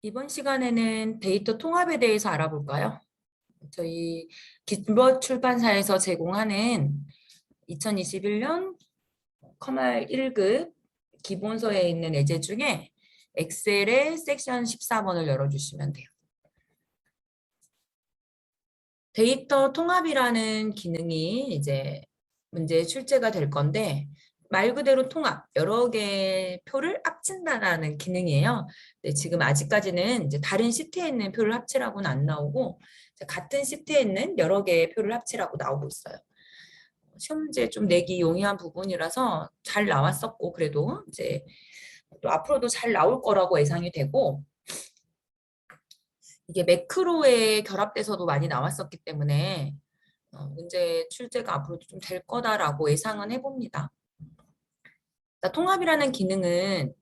이번 시간에는 데이터 통합에 대해서 알아볼까요? 저희 기버 출판사에서 제공하는 2021년 커말 1급 기본서에 있는 예제 중에 엑셀의 섹션 14번을 열어주시면 돼요. 데이터 통합이라는 기능이 이제 문제의 출제가 될 건데 말 그대로 통합, 여러 개의 표를 합친다라는 기능이에요. 근데 지금 아직까지는 이제 다른 시트에 있는 표를 합치라고는 안 나오고 같은 시트에 있는 여러 개의 표를 합치라고 나오고 있어요. 시험 문제 좀 내기 용이한 부분이라서 잘 나왔었고 그래도 이제 또 앞으로도 잘 나올 거라고 예상이 되고 이게 매크로에 결합돼서도 많이 나왔었기 때문에 문제 출제가 앞으로도 좀 될 거다라고 예상은 해봅니다. 통합이라는 기능은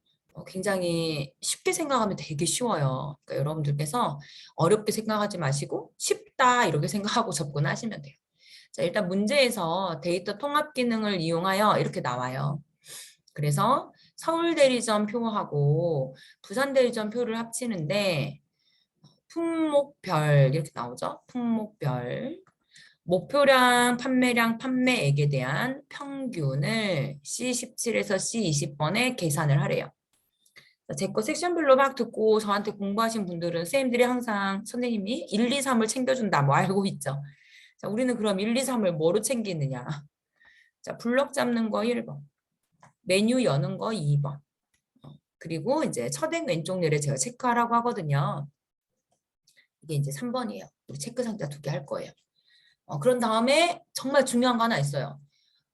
굉장히 쉽게 생각하면 되게 쉬워요. 그러니까 여러분들께서 어렵게 생각하지 마시고 쉽다 이렇게 생각하고 접근하시면 돼요. 자, 일단 문제에서 데이터 통합 기능을 이용하여 이렇게 나와요. 그래서 서울 대리점 표하고 부산 대리점 표를 합치는데 품목별 이렇게 나오죠. 품목별. 목표량, 판매량, 판매액에 대한 평균을 C17에서 C20번에 계산을 하래요. 제 거 섹션별로 막 듣고 저한테 공부하신 분들은 선생님들이 항상 선생님이 1, 2, 3을 챙겨준다 뭐 알고 있죠. 자, 우리는 그럼 1, 2, 3을 뭐로 챙기느냐. 자, 블럭 잡는 거 1번, 메뉴 여는 거 2번, 그리고 이제 첫행 왼쪽 렬에 제가 체크하라고 하거든요. 이게 이제 3번이에요. 우리 체크 상자 2개 할 거예요. 그런 다음에 정말 중요한 거 하나 있어요.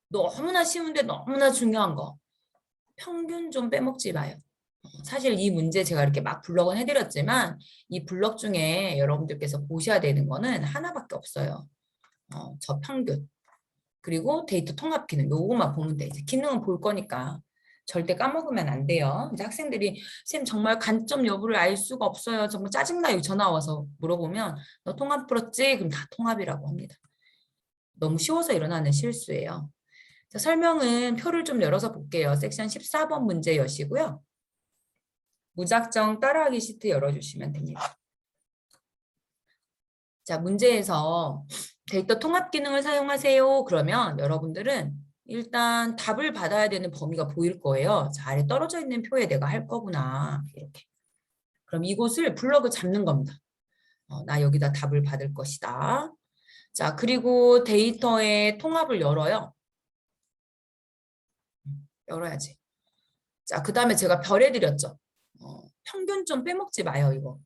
너무나 쉬운데 너무나 중요한 거. 평균 좀 빼먹지 마요. 사실 이 문제 제가 이렇게 막 블럭은 해드렸지만 이 블럭 중에 여러분들께서 보셔야 되는 거는 하나밖에 없어요. 저 평균. 그리고 데이터 통합 기능. 요거만 보면 돼. 이제 기능은 볼 거니까 절대 까먹으면 안 돼요. 이제 학생들이 쌤 정말 간점 여부를 알 수가 없어요. 정말 짜증나요. 전화 와서 물어보면 너 통합 풀었지? 그럼 다 통합이라고 합니다. 너무 쉬워서 일어나는 실수예요. 자, 설명은 표를 좀 열어서 볼게요. 섹션 14번 문제 여시고요. 무작정 따라하기 시트 열어주시면 됩니다. 자, 문제에서 데이터 통합 기능을 사용하세요. 그러면 여러분들은 일단 답을 받아야 되는 범위가 보일 거예요. 자, 아래 떨어져 있는 표에 내가 할 거구나. 이렇게. 그럼 이곳을 블럭을 잡는 겁니다. 나 여기다 답을 받을 것이다. 자, 그리고 데이터의 통합을 열어요. 열어야지. 자, 그 다음에 제가 별해드렸죠. 평균 좀 빼먹지 마요, 이거.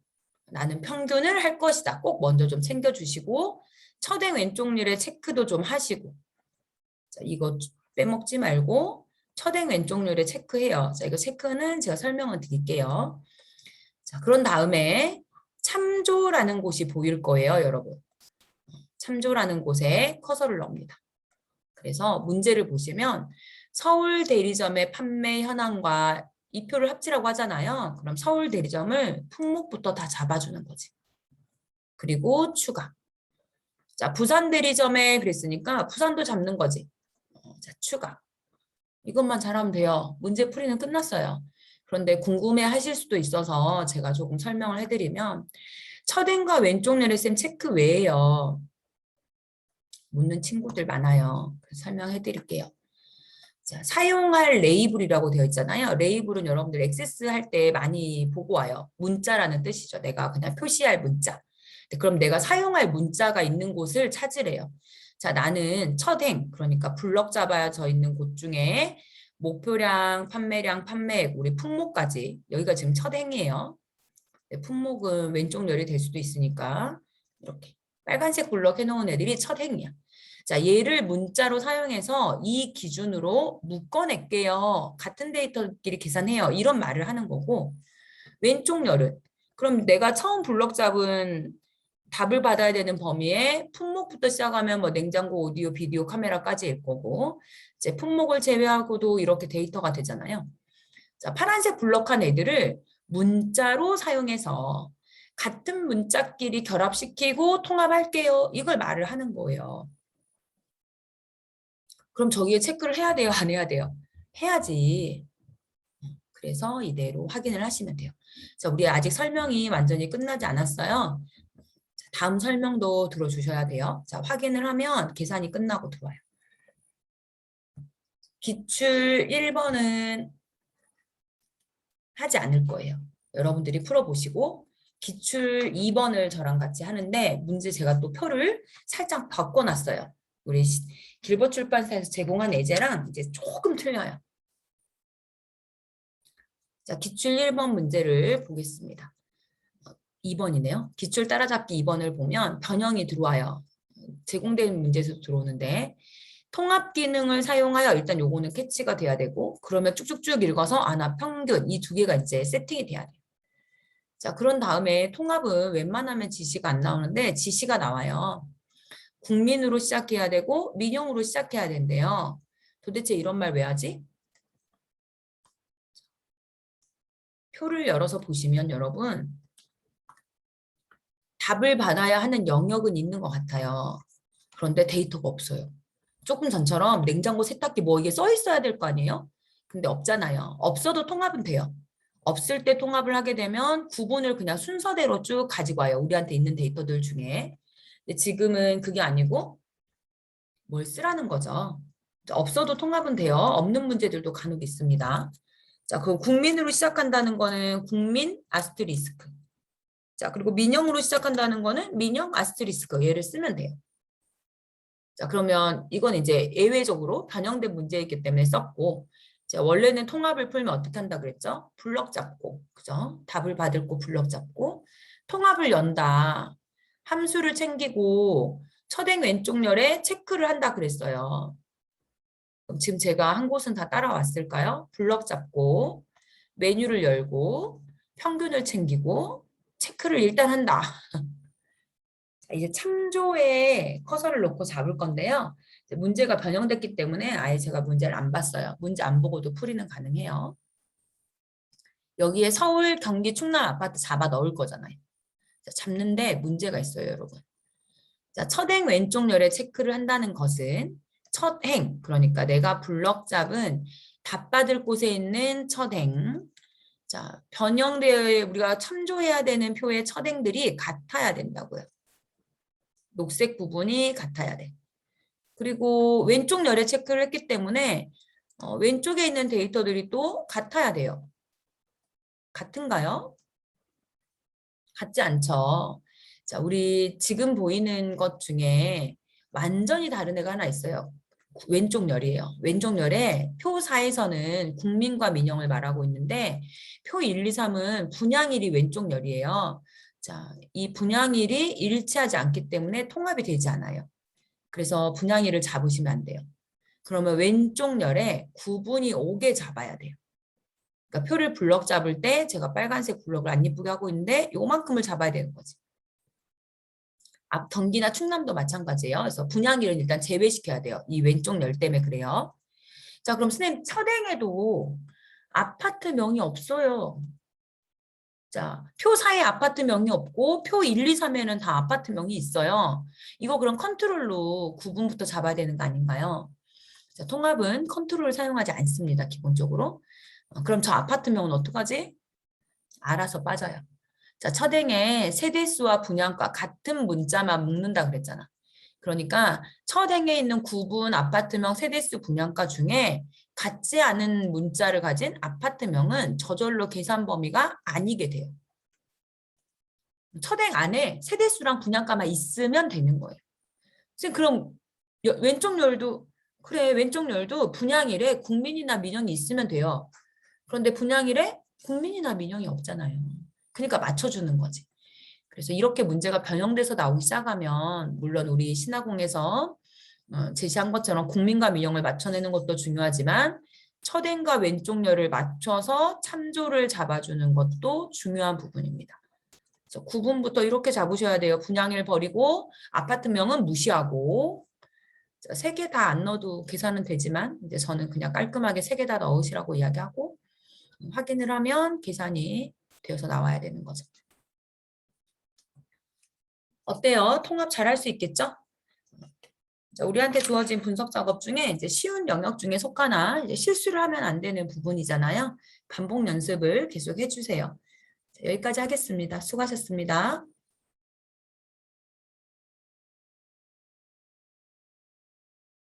나는 평균을 할 것이다. 꼭 먼저 좀 챙겨주시고 첫행 왼쪽 률의 체크도 좀 하시고 자, 이거 빼먹지 말고 첫행 왼쪽 률에 체크해요. 자, 이거 체크는 제가 설명을 드릴게요. 자, 그런 다음에 참조라는 곳이 보일 거예요, 여러분. 참조라는 곳에 커서를 넣습니다. 그래서 문제를 보시면 서울 대리점의 판매 현황과 이 표를 합치라고 하잖아요. 그럼 서울 대리점을 품목부터 다 잡아주는 거지. 그리고 추가. 자, 부산 대리점에 그랬으니까 부산도 잡는 거지. 자, 추가. 이것만 잘하면 돼요. 문제 풀이는 끝났어요. 그런데 궁금해 하실 수도 있어서 제가 조금 설명을 해드리면 첫행과 왼쪽 렬의 쌤 체크 외에요. 묻는 친구들 많아요. 그래서 설명해 드릴게요. 자, 사용할 레이블이라고 되어 있잖아요. 레이블은 여러분들 액세스 할 때 많이 보고 와요. 문자라는 뜻이죠. 내가 그냥 표시할 문자. 그럼 내가 사용할 문자가 있는 곳을 찾으래요. 자, 나는 첫행, 그러니까 블럭 잡아져 있는 곳 중에 목표량, 판매량, 판매액, 우리 품목까지 여기가 지금 첫행이에요. 품목은 왼쪽 열이 될 수도 있으니까 이렇게 빨간색 블럭 해놓은 애들이 첫행이야. 자, 얘를 문자로 사용해서 이 기준으로 묶어낼게요. 같은 데이터끼리 계산해요. 이런 말을 하는 거고 왼쪽 열은 그럼 내가 처음 블럭 잡은 답을 받아야 되는 범위에 품목부터 시작하면 뭐 냉장고, 오디오, 비디오, 카메라까지일 거고 이제 품목을 제외하고도 이렇게 데이터가 되잖아요. 자, 파란색 블럭한 애들을 문자로 사용해서 같은 문자끼리 결합시키고 통합할게요. 이걸 말을 하는 거예요. 그럼 저기에 체크를 해야 돼요? 안 해야 돼요? 해야지. 그래서 이대로 확인을 하시면 돼요. 자, 우리 아직 설명이 완전히 끝나지 않았어요. 자, 다음 설명도 들어주셔야 돼요. 자, 확인을 하면 계산이 끝나고 들어와요. 기출 1번은 하지 않을 거예요. 여러분들이 풀어보시고 기출 2번을 저랑 같이 하는데 문제 제가 또 표를 살짝 바꿔놨어요. 우리 길벗 출판사에서 제공한 예제랑 이제 조금 틀려요. 자, 기출 1번 문제를 보겠습니다. 2번이네요. 기출 따라잡기 2번을 보면 변형이 들어와요. 제공된 문제에서 들어오는데 통합 기능을 사용하여 일단 요거는 캐치가 돼야 되고 그러면 쭉쭉쭉 읽어서 나 평균 이 두 개가 이제 세팅이 돼야 돼요. 자, 그런 다음에 통합은 웬만하면 지시가 안 나오는데 지시가 나와요. 국민으로 시작해야 되고 민영으로 시작해야 된대요. 도대체 이런 말 왜 하지? 표를 열어서 보시면 여러분 답을 받아야 하는 영역은 있는 것 같아요. 그런데 데이터가 없어요. 조금 전처럼 냉장고, 세탁기 뭐 이게 써 있어야 될 거 아니에요? 근데 없잖아요. 없어도 통합은 돼요. 없을 때 통합을 하게 되면 구분을 그냥 순서대로 쭉 가지고 와요. 우리한테 있는 데이터들 중에. 근데 지금은 그게 아니고 뭘 쓰라는 거죠. 없어도 통합은 돼요. 없는 문제들도 간혹 있습니다. 자, 그 국민으로 시작한다는 거는 국민 아스트리스크. 자, 그리고 민영으로 시작한다는 거는 민영 아스트리스크. 얘를 쓰면 돼요. 자, 그러면 이건 이제 예외적으로 변형된 문제이기 때문에 썼고, 자, 원래는 통합을 풀면 어떻게 한다 그랬죠? 블럭 잡고, 그죠? 답을 받을 거 블럭 잡고, 통합을 연다. 함수를 챙기고, 첫행 왼쪽 열에 체크를 한다 그랬어요. 그럼 지금 제가 한 곳은 다 따라왔을까요? 블럭 잡고, 메뉴를 열고, 평균을 챙기고, 체크를 일단 한다. 이제 참조에 커서를 놓고 잡을 건데요. 문제가 변형됐기 때문에 아예 제가 문제를 안 봤어요. 문제 안 보고도 풀이는 가능해요. 여기에 서울, 경기, 충남 아파트 잡아 넣을 거잖아요. 자, 잡는데 문제가 있어요, 여러분. 자, 첫행 왼쪽 열에 체크를 한다는 것은 첫행, 그러니까 내가 블럭 잡은 답 받을 곳에 있는 첫행. 자, 변형되어 우리가 참조해야 되는 표의 첫행들이 같아야 된다고요. 녹색 부분이 같아야 돼. 그리고 왼쪽 열에 체크를 했기 때문에 왼쪽에 있는 데이터들이 또 같아야 돼요. 같은가요? 같지 않죠. 자, 우리 지금 보이는 것 중에 완전히 다른 애가 하나 있어요. 왼쪽 열이에요. 왼쪽 열에 표 4에서는 국민과 민영을 말하고 있는데 표 1, 2, 3은 분양일이 왼쪽 열이에요. 자, 이 분양일이 일치하지 않기 때문에 통합이 되지 않아요. 그래서 분양일을 잡으시면 안 돼요. 그러면 왼쪽 열에 구분이 오게 잡아야 돼요. 그러니까 표를 블럭 잡을 때 제가 빨간색 블럭을 안 예쁘게 하고 있는데 요만큼을 잡아야 되는 거지. 앞 경기나 충남도 마찬가지예요. 그래서 분양일은 일단 제외시켜야 돼요. 이 왼쪽 열 때문에 그래요. 자, 그럼 선생님 첫행에도 아파트명이 없어요. 자, 표 4에 아파트명이 없고 표 1, 2, 3에는 다 아파트명이 있어요. 이거 그럼 컨트롤로 구분부터 잡아야 되는 거 아닌가요? 자, 통합은 컨트롤을 사용하지 않습니다. 기본적으로. 그럼 저 아파트명은 어떡하지? 알아서 빠져요. 자, 첫행에 세대수와 분양가 같은 문자만 묶는다 그랬잖아. 그러니까 첫행에 있는 구분 아파트명 세대수 분양가 중에 같지 않은 문자를 가진 아파트명은 저절로 계산 범위가 아니게 돼요. 첫행 안에 세대수랑 분양가만 있으면 되는 거예요. 그럼 왼쪽 열도 그래, 왼쪽 열도 분양일에 국민이나 민영이 있으면 돼요. 그런데 분양일에 국민이나 민영이 없잖아요. 그러니까 맞춰주는 거지. 그래서 이렇게 문제가 변형돼서 나오기 시작하면 물론 우리 신화공에서 제시한 것처럼 국민과 민영을 맞춰내는 것도 중요하지만 첫행과 왼쪽 열을 맞춰서 참조를 잡아주는 것도 중요한 부분입니다. 그래서 구분부터 이렇게 잡으셔야 돼요. 분양일 버리고 아파트명은 무시하고 세 개 다 안 넣어도 계산은 되지만 이제 저는 그냥 깔끔하게 세 개 다 넣으시라고 이야기하고 확인을 하면 계산이 되어서 나와야 되는 거죠. 어때요? 통합 잘할 수 있겠죠? 자, 우리한테 주어진 분석 작업 중에 이제 쉬운 영역 중에 속하나 이제 실수를 하면 안 되는 부분이잖아요. 반복 연습을 계속 해주세요. 여기까지 하겠습니다. 수고하셨습니다.